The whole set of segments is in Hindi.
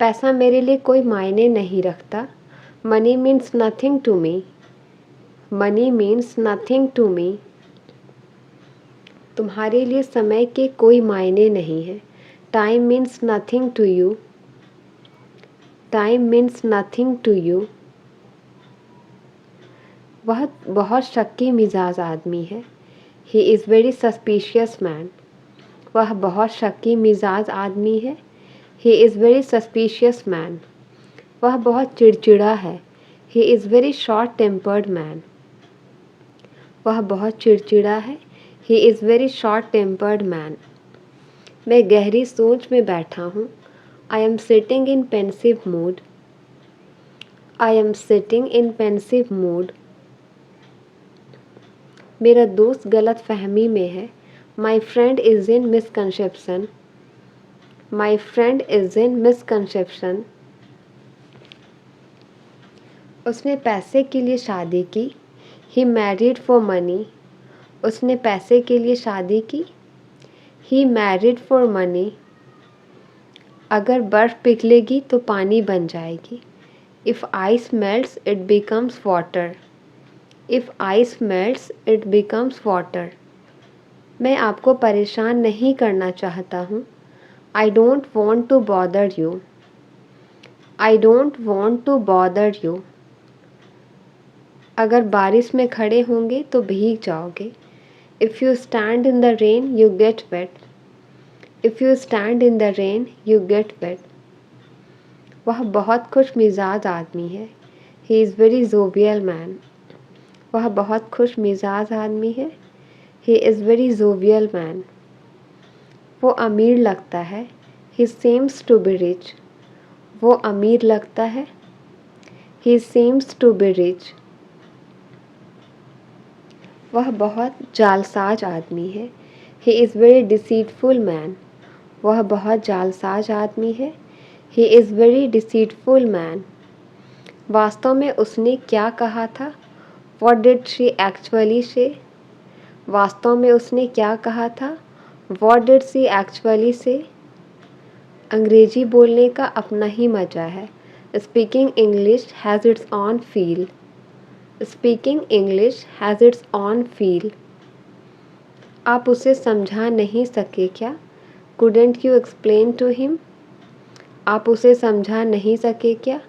पैसा मेरे लिए कोई मायने नहीं रखता। Money means nothing to me. Money means nothing to me. तुम्हारे लिए समय के कोई मायने नहीं है। Time means nothing to you. Time means nothing to you. वह बहुत शक्की मिजाज आदमी है। He is very suspicious man. वह बहुत शक्की मिजाज आदमी है। He is very suspicious man. वह बहुत चिड़चिड़ा है। He is very short tempered man. वह बहुत चिड़चिड़ा है। He is very short tempered man. मैं गहरी सोच में बैठा हूँ। I am sitting in pensive mood. I am sitting in pensive mood. मेरा दोस्त गलत फहमी में है। My friend is in misconception. My friend is in misconception. उसने पैसे के लिए शादी की। He married for money. उसने पैसे के लिए शादी की। He married for money. अगर बर्फ़ पिघलेगी तो पानी बन जाएगी। If ice melts it becomes water. If ice melts it becomes water. मैं आपको परेशान नहीं करना चाहता हूँ। I don't want to bother you. I don't want to bother you. अगर बारिश में खड़े होंगे तो भीग जाओगे। If you stand in the rain you get wet. If you stand in the rain you get wet. वह बहुत खुश मिजाज आदमी है। He is very jovial man. वह बहुत खुश मिजाज आदमी है। He is very jovial man. वो अमीर लगता है। He seems to be rich. वो अमीर लगता है। He seems to be rich. वह बहुत जालसाज आदमी है। He is very deceitful man. वह बहुत जालसाज आदमी है। He is very deceitful man. वास्तव में उसने क्या कहा था? What did she actually say? वास्तव में उसने क्या कहा था? What did she actually say? अंग्रेजी बोलने का अपना ही मज़ा है। Speaking English has its own feel. Speaking English has its own feel. आप उसे समझा नहीं सके क्या? Couldn't you explain to him? आप उसे समझा नहीं सके क्या?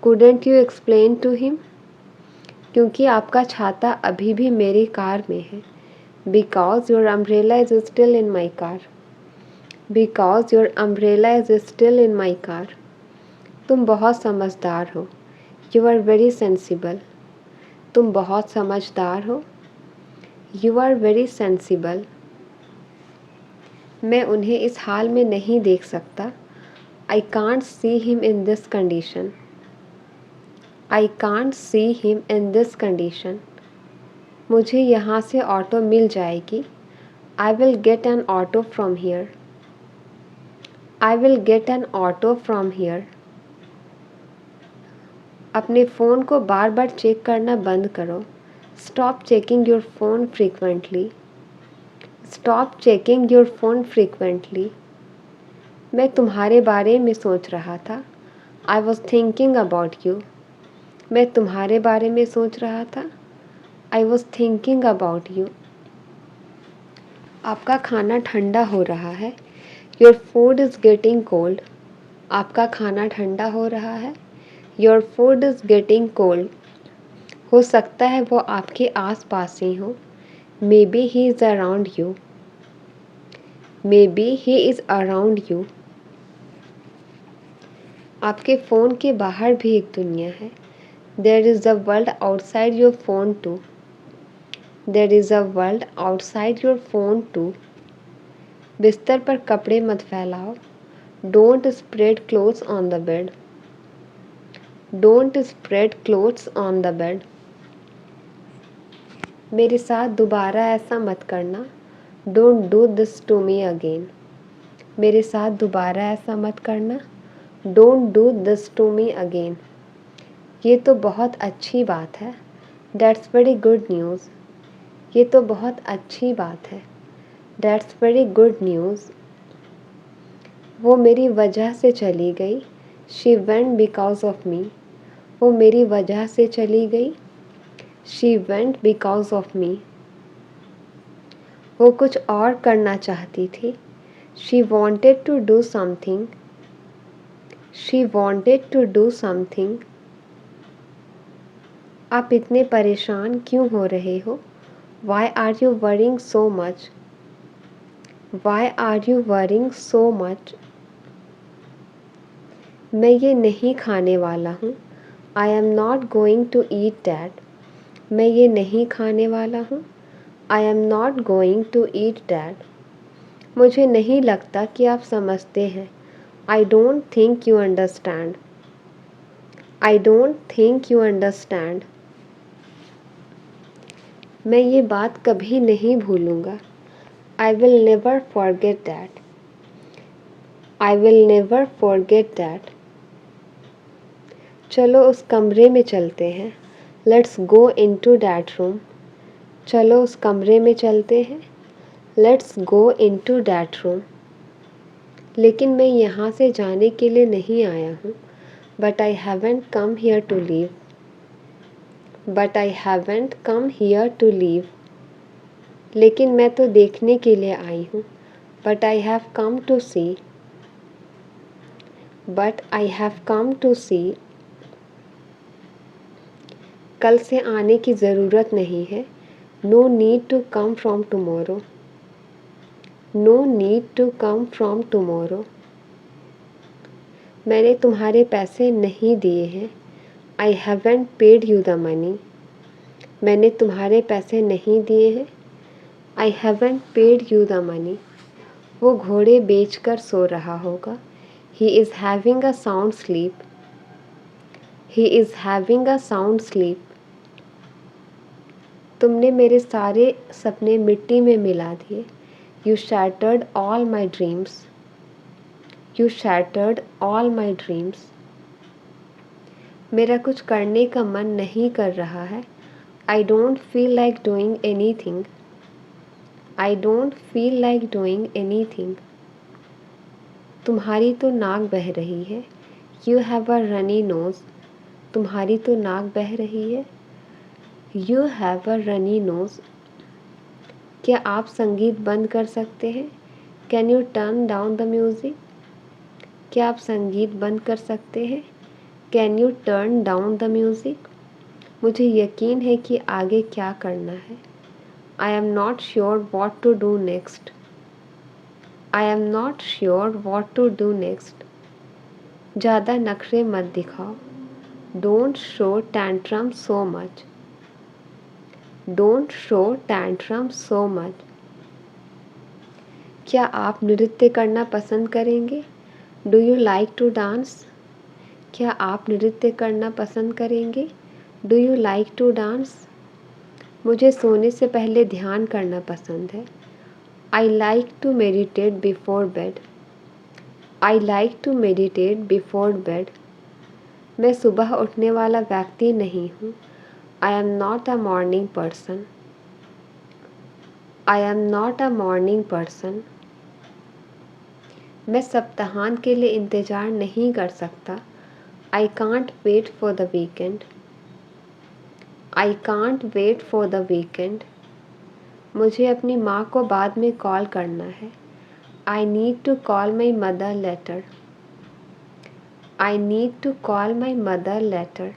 Couldn't you explain to him? क्योंकि आपका छाता अभी भी मेरी कार में है। Because your umbrella is still in my car. Because your umbrella is still in my car. तुम बहुत समझदार हो। You are very sensible. तुम बहुत समझदार हो। You are very sensible. मैं उन्हें इस हाल में नहीं देख सकता। I can't see him in this condition. I can't see him in this condition. मुझे यहाँ से ऑटो मिल जाएगी। I will get an auto from here. I will get an auto from here. अपने फ़ोन को बार बार चेक करना बंद करो। Stop checking your phone frequently. Stop checking your phone frequently. मैं तुम्हारे बारे में सोच रहा था। I was thinking about you. मैं तुम्हारे बारे में सोच रहा था। I was thinking about you. आपका खाना ठंडा हो रहा है। Your food is getting cold. आपका खाना ठंडा हो रहा है। Your food is getting cold. हो सकता है वो आपके आस-पास ही हो। Maybe he is around you. Maybe he is around you. आपके फ़ोन के बाहर भी एक दुनिया है। There is a world outside your phone too. There is a world outside your phone too. बिस्तर पर कपड़े मत फैलाओ। Don't spread clothes on the bed. Don't spread clothes on the bed. मेरे साथ दोबारा ऐसा मत करना। Don't do this to me again. मेरे साथ दोबारा ऐसा मत करना। Don't do this to me again. ये तो बहुत अच्छी बात है। That's very good news. ये तो बहुत अच्छी बात है। That's very good news. वो मेरी वजह से चली गई। She went because of me, वो मेरी वजह से चली गई। She went because of me, वो कुछ और करना चाहती थी। She wanted to do something, she wanted to do something. आप इतने परेशान क्यों हो रहे हो? Why are you worrying so much, why are you worrying so much. मैं ये नहीं खाने वाला हूँ। I am not going to eat that, मैं ये नहीं खाने वाला हूँ। I am not going to eat that. मुझे नहीं लगता कि आप समझते हैं। I don't think you understand, I don't think you understand. मैं ये बात कभी नहीं भूलूंगा। I will never forget that, I will never forget that. चलो उस कमरे में चलते हैं। Let's go into that room, चलो उस कमरे में चलते हैं। Let's go into that room. लेकिन मैं यहाँ से जाने के लिए नहीं आया हूँ। But I haven't come here to leave, but I haven't come here to leave. लेकिन मैं तो देखने के लिए आई हूँ। But I have come to see, but I have come to see. कल से आने की ज़रूरत नहीं है। No need to come from tomorrow, no need to come from tomorrow. मैंने तुम्हारे पैसे नहीं दिए हैं। I haven't paid you the money, मैंने तुम्हारे पैसे नहीं दिए हैं। I haven't paid you the money. वो घोड़े बेचकर सो रहा होगा। He is having a sound sleep, he is having a sound sleep. तुमने मेरे सारे सपने मिट्टी में मिला दिए। You shattered all my dreams, you shattered all my dreams. मेरा कुछ करने का मन नहीं कर रहा है। I don't feel like doing any thing, I don't feel like doing any thing. तुम्हारी तो नाक बह रही है। You have a runny nose, तुम्हारी तो नाक बह रही है। You have a runny nose. क्या आप संगीत बंद कर सकते हैं? Can you turn down the music, क्या आप संगीत बंद कर सकते हैं? Can you turn down the music. मुझे यकीन है कि आगे क्या करना है। I am not sure what to do next, I am not sure what to do next. ज़्यादा नखरे मत दिखाओ। Don't show tantrum so much, don't show tantrum so much. क्या आप नृत्य करना पसंद करेंगे? Do you like to dance, क्या आप नृत्य करना पसंद करेंगे? Do you like to dance. मुझे सोने से पहले ध्यान करना पसंद है। I like to meditate before bed, I like to meditate before bed. मैं सुबह उठने वाला व्यक्ति नहीं हूँ। I am not a morning person, I am not a morning person. मैं सप्ताहांत के लिए इंतज़ार नहीं कर सकता। I can't wait for the weekend, I can't wait for the weekend. मुझे अपनी माँ को बाद में कॉल करना है। I need to call my mother later, I need to call my mother later.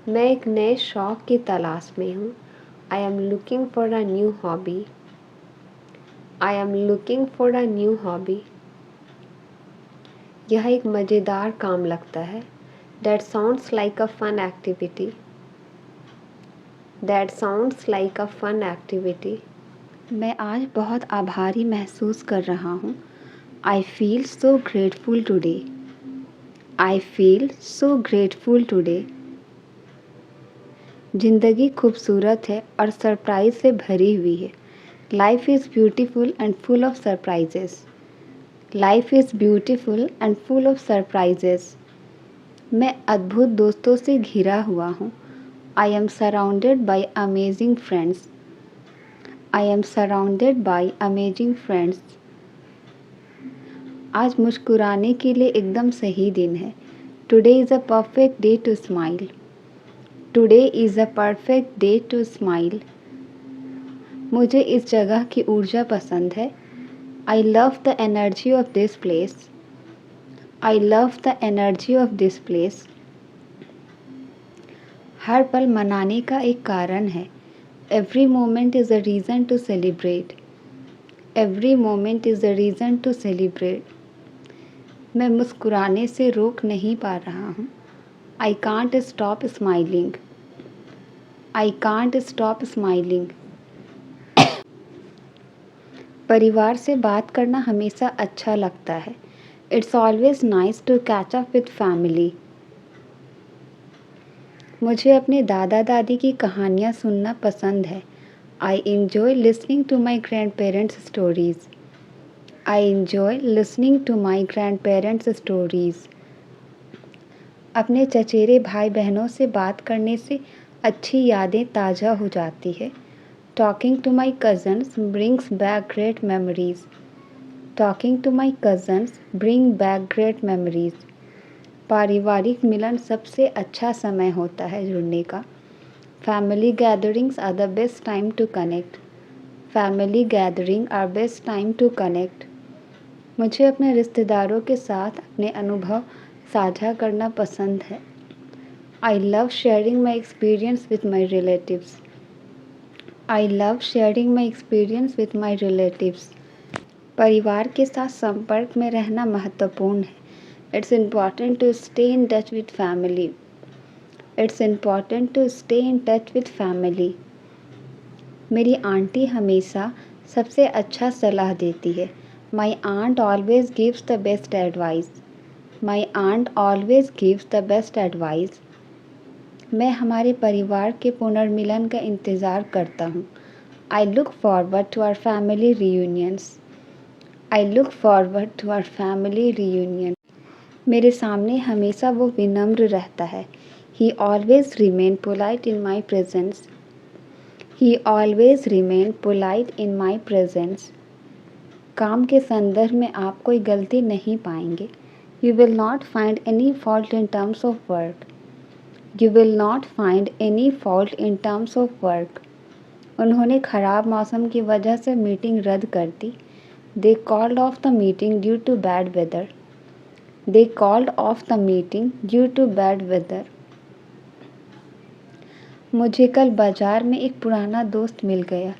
मैं एक नए शौक़ की तलाश में हूँ। I am looking for a new hobby, I am looking for a new hobby. यह एक मज़ेदार काम लगता है। That sounds like a fun activity, that sounds like a fun activity. मैं आज बहुत आभारी महसूस कर रहा हूँ। I feel so grateful today, I feel so grateful today. ज़िंदगी खूबसूरत है और सरप्राइज से भरी हुई है। Life is beautiful and full of surprises, life is beautiful and full of surprises. मैं अद्भुत दोस्तों से घिरा हुआ हूँ। I am surrounded by amazing friends, I am surrounded by amazing friends. आज मुस्कुराने के लिए एकदम सही दिन है। Today is a perfect day to smile. Today is a perfect day to smile. मुझे इस जगह की ऊर्जा पसंद है। I love the energy of this place. I love the energy of this place. हर पल मनाने का एक कारण है। Every moment is a reason to celebrate. Every moment is a reason to celebrate. मैं मुस्कुराने से रोक नहीं पा रहा हूँ। I can't stop smiling. I can't stop smiling. परिवार से बात करना हमेशा अच्छा लगता है। It's always nice to catch up with family. मुझे अपने दादा दादी की कहानियाँ सुनना पसंद है। I enjoy listening to my grandparents stories. I enjoy listening to my grandparents stories. अपने चचेरे भाई बहनों से बात करने से अच्छी यादें ताज़ा हो जाती है। Talking to my cousins brings back great memories. Talking to my cousins bring back great memories. पारिवारिक मिलन सबसे अच्छा समय होता है जुड़ने का। Family gatherings are the best time to connect. Family gathering are best time to connect. मुझे अपने रिश्तेदारों के साथ अपने अनुभव साझा करना पसंद है। I love sharing my experience with my relatives. I love sharing my experience with my relatives. परिवार के साथ संपर्क में रहना महत्वपूर्ण है। It's important to stay in touch with family. It's important to stay in touch with family. मेरी आंटी हमेशा सबसे अच्छा सलाह देती है। My aunt always gives the best advice. My aunt always gives the best advice. मैं हमारे परिवार के पुनर्मिलन का इंतज़ार करता हूँ। I look forward to our family reunions. I look forward to our family reunion. मेरे सामने हमेशा वो विनम्र रहता है। He always remain polite in my presence. He always remain polite in my presence. काम के संदर्भ में आप कोई गलती नहीं पाएंगे। You will not find any fault in terms of work. You will not find any fault in terms of work. उन्होंने ख़राब मौसम की वजह से मीटिंग रद्द कर दी। They called off the meeting due to bad weather. They called off the meeting due to bad weather. मुझे कल बाजार में एक पुराना दोस्त मिल गया।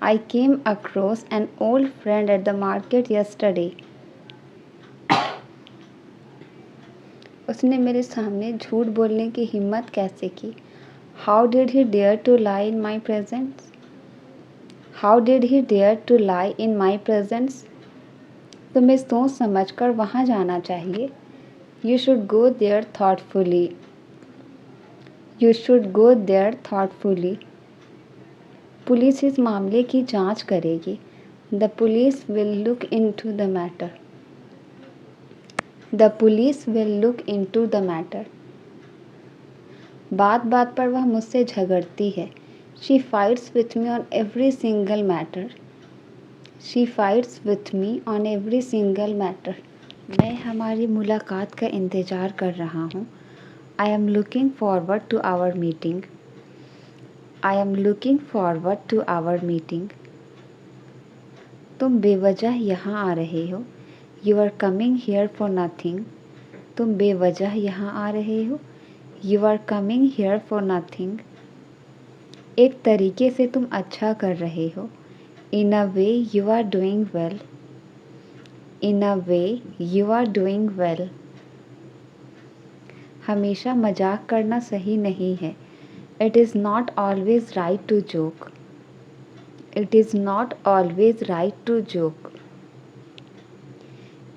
I came across an old friend at the market yesterday. उसने मेरे सामने झूठ बोलने की हिम्मत कैसे की? How did he dare to lie in my presence? How did he dare to lie in my presence? तुम्हें सोच समझकर वहाँ जाना चाहिए। You should go there thoughtfully. You should go there thoughtfully. Police इस मामले की जांच करेगी। The police will look into the matter. The police will look into the matter. बात बात पर वह मुझसे झगड़ती है। She fights with me on every single matter. She fights with me on every single matter. मैं हमारी मुलाकात का इंतज़ार कर रहा हूँ। I am looking forward to our meeting. I am looking forward to our meeting. तुम बेवजह यहाँ आ रहे हो। You are coming here for nothing. तुम बेवजह यहाँ आ रहे हो। You are coming here for nothing. एक तरीके से तुम अच्छा कर रहे हो। In a way you are doing well. In a way you are doing well. हमेशा मजाक करना सही नहीं है। It is not always right to joke. It is not always right to joke.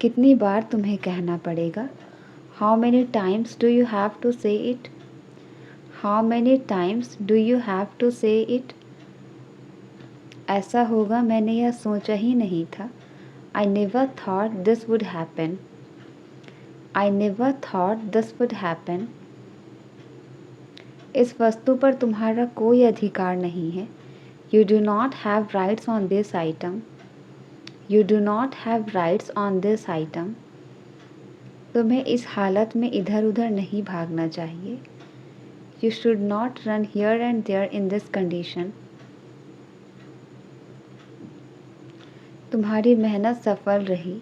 कितनी बार तुम्हें कहना पड़ेगा? How many times do you have to say it? How many times do you have to say it? ऐसा होगा मैंने यह सोचा ही नहीं था। I never thought this would happen. I never thought this would happen. इस वस्तु पर तुम्हारा कोई अधिकार नहीं है। You do not have rights on this item. You do not have rights on this item. तुम्हें इस हालत में इधर उधर नहीं भागना चाहिए. You should not run here and there in this condition. तुम्हारी मेहनत सफल रही.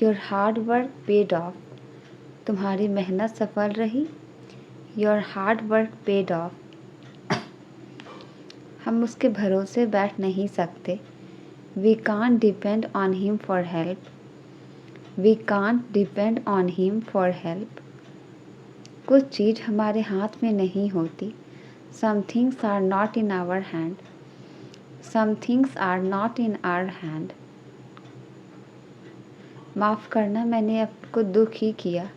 Your hard work paid off. तुम्हारी मेहनत सफल रही. Your hard work paid off. हम उसके भरोसे बैठ नहीं सकते. We can't depend on him for help. We can't depend on him for help. कुछ चीज़ हमारे हाथ में नहीं होती. Some things are not in our hand. Some things are not in our hand. माफ़ करना, मैंने आपको दुख ही किया.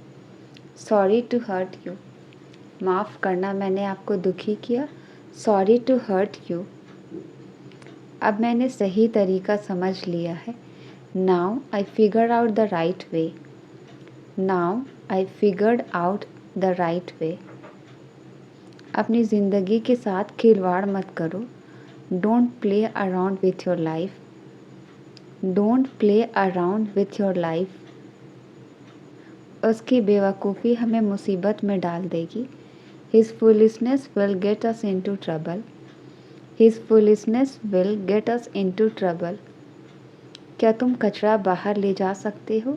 Sorry to hurt you. माफ़ करना, मैंने आपको दुखी किया. Sorry to hurt you. अब मैंने सही तरीका समझ लिया है. Now I figured out the right way. Now I figured out the right way. अपनी ज़िंदगी के साथ खिलवाड़ मत करो. Don't play around with your life. Don't play around with your life. उसकी बेवकूफ़ी हमें मुसीबत में डाल देगी. His foolishness will get us into trouble. His foolishness will get us into trouble. क्या तुम कचरा बाहर ले जा सकते हो?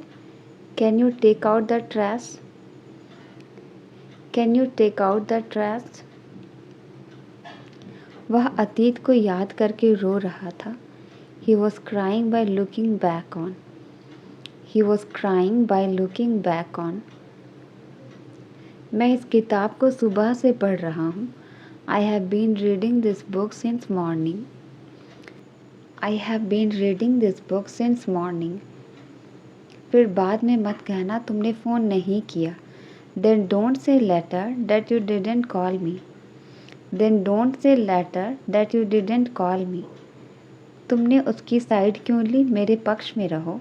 Can you take out the trash? Can you take out the trash? वह अतीत को याद करके रो रहा था. He was crying by looking back on. He was crying by looking back on. मैं इस किताब को सुबह से पढ़ रहा हूँ. I have been reading this book since morning. I have been reading this book since morning. फिर बाद में मत कहना तुमने फ़ोन नहीं किया. Then don't say later that you didn't call me. Then don't say later that you didn't call me. तुमने उसकी साइड क्यों ली? मेरे पक्ष में रहो.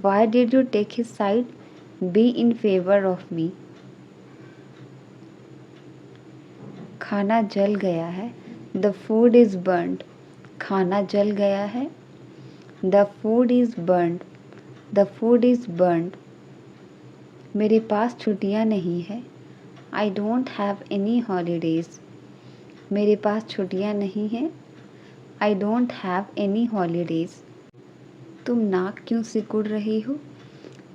Why did you take his side? Be in favor of me. खाना जल गया है. The food is burned. खाना जल गया है. The food is burned. The food is burned. मेरे पास छुट्टियाँ नहीं है. I don't have any holidays. मेरे पास छुट्टियाँ नहीं हैं. I don't have any holidays. तुम नाक क्यों सिकुड़ रही हो?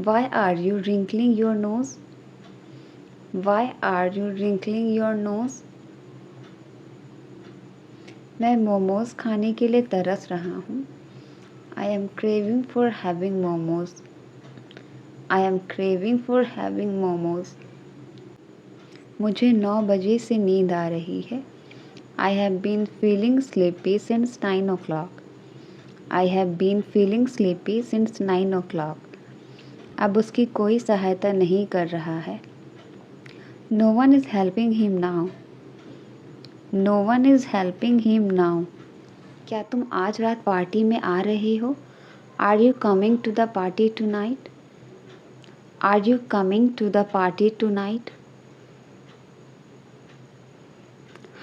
Why are you wrinkling your nose? Why are you wrinkling your nose? मैं मोमोज खाने के लिए तरस रहा हूँ. I am craving for having momos. I am craving for having momos. मुझे 9 बजे से नींद आ रही है. I have been feeling sleepy since 9 o'clock. I have been feeling sleepy since 9 o'clock. अब उसकी कोई सहायता नहीं कर रहा है. No one is helping him now. No one is helping him now. क्या तुम आज रात पार्टी में आ रहे हो? Are you coming to the party tonight? Are you coming to the party tonight?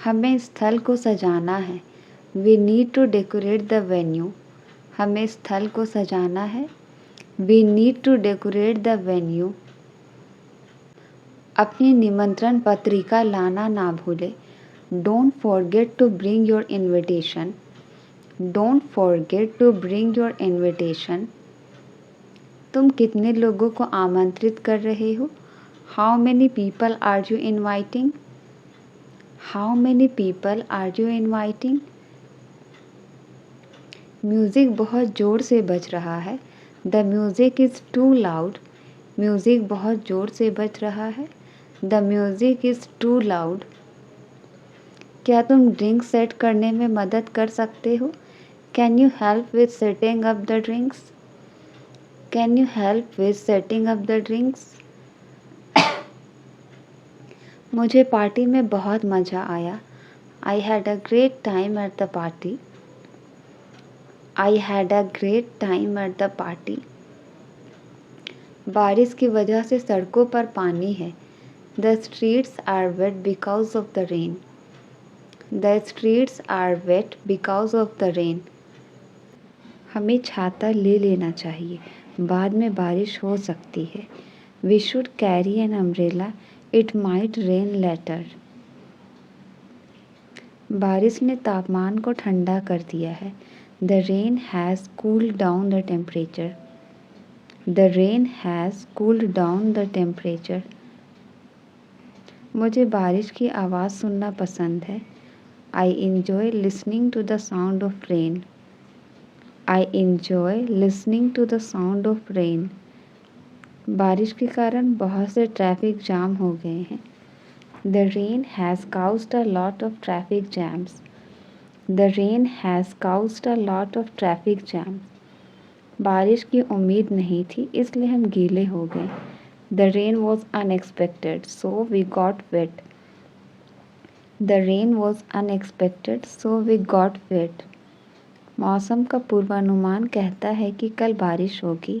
हमें स्थल को सजाना है. We need to decorate the venue. हमें स्थल को सजाना है. We need to decorate the venue. अपनी निमंत्रण पत्रिका लाना ना भूले. Don't forget to bring your invitation. Don't forget to bring your invitation. तुम कितने लोगों को आमंत्रित कर रहे हो? How many people are you inviting? How many people are you inviting? Music बहुत ज़ोर से बज रहा है. The music is too loud. Music बहुत ज़ोर से बज रहा है. The music is too loud. क्या तुम ड्रिंक सेट करने में मदद कर सकते हो? Can you help with setting up the drinks? Can you help with setting up the drinks? मुझे पार्टी में बहुत मज़ा आया. I had a great time at the party. I had a great time at the party. बारिश की वजह से सड़कों पर पानी है. The streets are wet because of the rain. The streets are wet because of the rain. हमें छाता ले लेना चाहिए, बाद में बारिश हो सकती है। We should carry an umbrella, it might rain later. बारिश ने तापमान को ठंडा कर दिया है। The rain has cooled down the temperature. The rain has cooled down the temperature. मुझे बारिश की आवाज़ सुनना पसंद है। I enjoy listening to the sound of rain. I enjoy listening to the sound of rain. बारिश के कारण बहुत से ट्रैफिक जाम हो गए हैं। The rain has caused a lot of traffic jams. The rain has caused a lot of traffic jams. बारिश की उम्मीद नहीं थी, इसलिए हम गीले हो गए। The rain was unexpected, so we got wet. The rain was unexpected, so we got wet. मौसम का पूर्वानुमान कहता है कि कल बारिश होगी।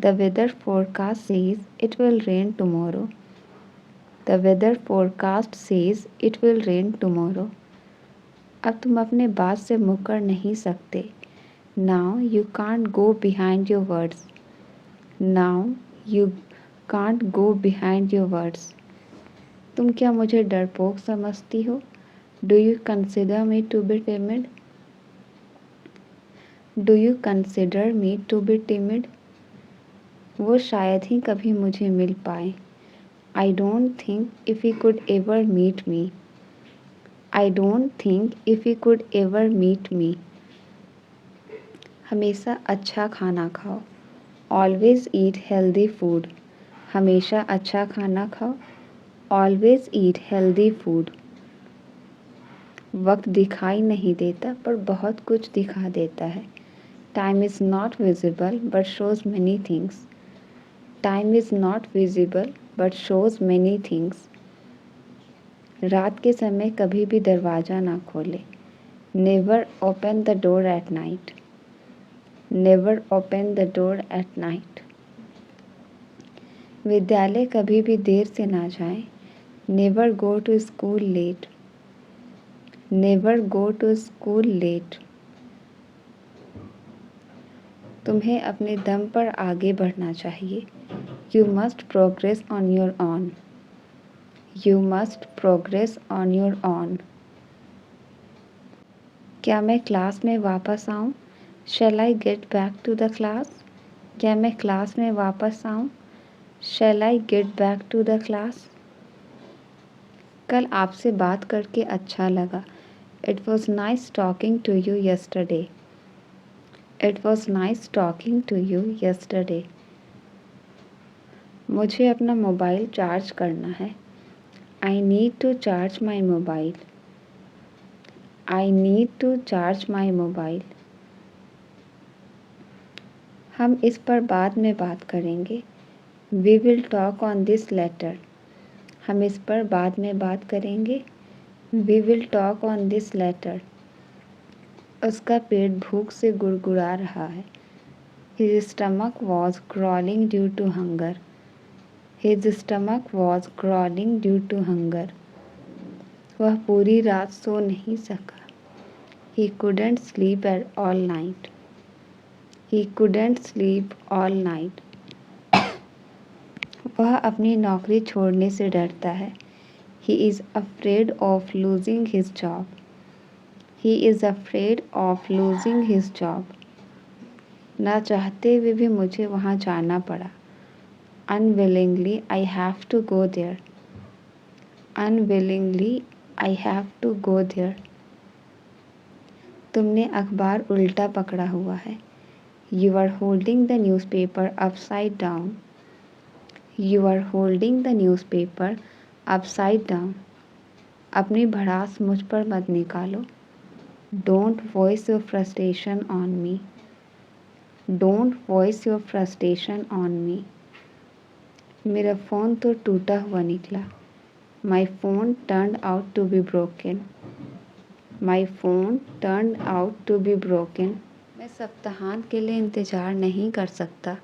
The weather forecast says it will rain tomorrow. The weather forecast says it will rain tomorrow. अब तुम अपने बात से मुकर नहीं सकते। Now you can't go behind your words. Now you can't go behind your words. तुम क्या मुझे डरपोक समझती हो? Do you consider me to be timid? Do you consider me to be timid? वो शायद ही कभी मुझे मिल पाए। I don't think if he could ever meet me. I don't think if he could ever meet me. हमेशा अच्छा खाना खाओ। Always eat healthy food. हमेशा अच्छा खाना खाओ। Always eat healthy food. वक्त दिखाई नहीं देता पर बहुत कुछ दिखा देता है। Time is not visible but shows many things. Time is not visible but shows many things. रात के समय कभी भी दरवाज़ा ना खोले। Never open the door at night. Never open the door at night. विद्यालय कभी भी देर से ना जाएं। Never go to school late. Never go to school late. तुम्हें अपने दम पर आगे बढ़ना चाहिए। You must progress on your own. You must progress on your own. क्या मैं क्लास में वापस आऊँ? Shall I get back to the class? क्या मैं क्लास में वापस आऊँ? Shall I get back to the class? कल आपसे बात करके अच्छा लगा। It was nice talking to you yesterday. It was nice talking to you yesterday. मुझे अपना मोबाइल चार्ज करना है। I need to charge my mobile. I need to charge my mobile. हम इस पर बाद में बात करेंगे। We will talk on this later. हम इस पर बाद में बात करेंगे। We will talk on this later. उसका पेट भूख से गुड़गुड़ा रहा है। His stomach was growling due to hunger. His stomach was growling due to hunger. वह पूरी रात सो नहीं सका। He couldn't sleep all night. He couldn't sleep all night. वह अपनी नौकरी छोड़ने से डरता है। He is afraid of losing his job. He is afraid of losing his job. ना चाहते हुए भी मुझे वहाँ जाना पड़ा। Unwillingly I have to go there. Unwillingly I have to go there. तुमने अखबार उल्टा पकड़ा हुआ है। You are holding the newspaper upside down. You are holding the newspaper upside down. अपनी भड़ास मुझ पर मत निकालो। Don't voice your frustration on me. Don't voice your frustration on me. मेरा फ़ोन तो टूटा हुआ निकला। My phone turned out to be broken. My phone turned out to be broken. मैं सप्ताहांत के लिए इंतज़ार नहीं कर सकता।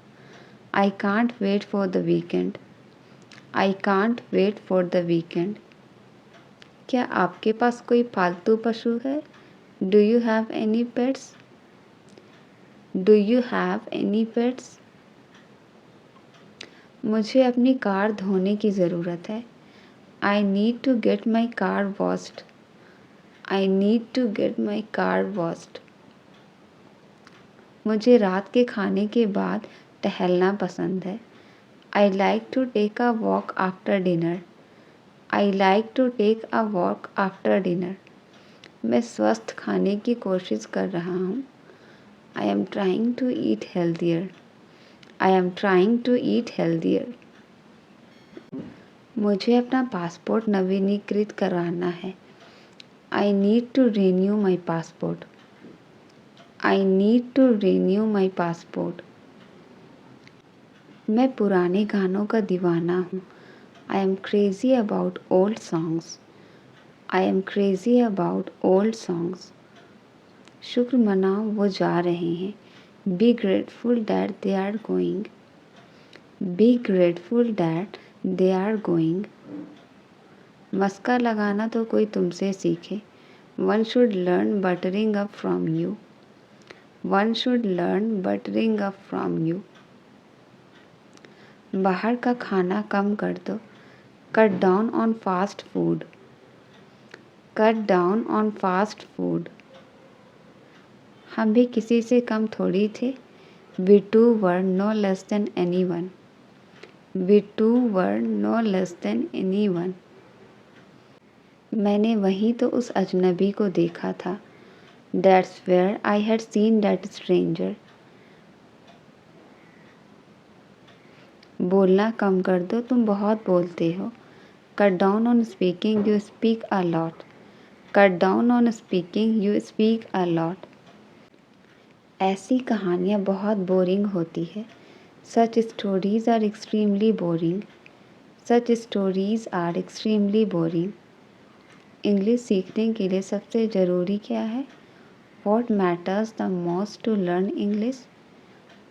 I can't wait for the weekend. I can't wait for the weekend. क्या आपके पास कोई पालतू पशु है? Do you have any pets? Do you have any pets? मुझे अपनी कार धोने की ज़रूरत है। I need to get my car washed. I need to get my car washed. मुझे रात के खाने के बाद टहलना पसंद है। I like to take a walk after dinner. I like to take a walk after dinner. मैं स्वस्थ खाने की कोशिश कर रहा हूँ। I am trying to eat healthier. I am trying to eat healthier. मुझे अपना पासपोर्ट नवीनीकृत करवाना है। I need to renew my passport. I need to renew my passport. मैं पुराने गानों का दीवाना हूँ। I am crazy about old songs. I am crazy about old songs. शुक्र मनाओ वो जा रहे हैं। Be grateful that they are going. Be grateful that they are going. मस्का लगाना तो कोई तुमसे सीखे। One should learn buttering up from you. One should learn buttering up from you. बाहर का खाना कम कर दो। Cut down on fast food. Cut down on fast food. हम भी किसी से कम थोड़ी थे। We too were no less than anyone. We too were no less than anyone. मैंने वहीं तो उस अजनबी को देखा था। That's where I had seen that stranger. बोलना कम कर दो, तुम बहुत बोलते हो। Cut down on speaking, you speak a lot. Cut down on speaking, you speak a lot. ऐसी कहानियाँ बहुत बोरिंग होती है। Such stories are extremely boring. Such stories are extremely boring. English सीखने के लिए सबसे ज़रूरी क्या है? What matters the most to learn English?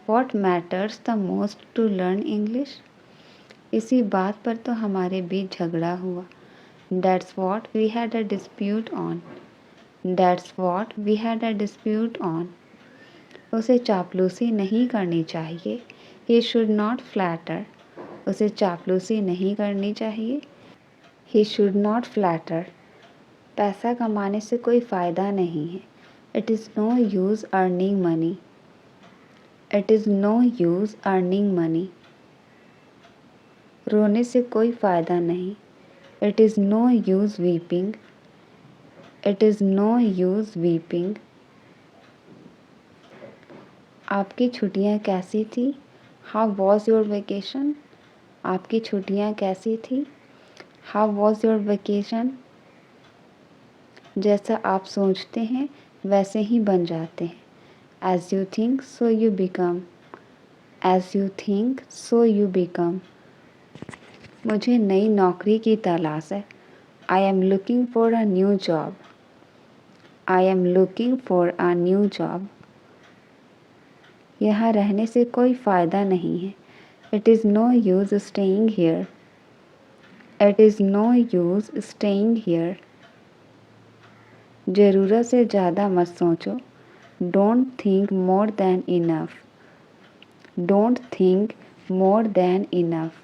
What matters the most to learn English? इसी बात पर तो हमारे बीच झगड़ा हुआ। That's what we had a dispute on. That's what we had a dispute on. उसे चापलूसी नहीं करनी चाहिए। He should not flatter. उसे चापलूसी नहीं करनी चाहिए। He should not flatter. पैसा कमाने से कोई फ़ायदा नहीं है। It is no use earning money. It is no use earning money. रोने से कोई फ़ायदा नहीं। It is no use weeping. It is no use weeping. आपकी छुट्टियाँ कैसी थी? How was your vacation? आपकी छुट्टियाँ कैसी थी? How was your vacation? जैसा आप सोचते हैं वैसे ही बन जाते हैं। As you think, so you become. As you think, so you become. मुझे नई नौकरी की तलाश है। I am looking for a new job. I am looking for a new job. यहाँ रहने से कोई फ़ायदा नहीं है। It is no use staying here. It is no use staying here. ज़रूरत से ज़्यादा मत सोचो। Don't think more than enough. Don't think more than enough.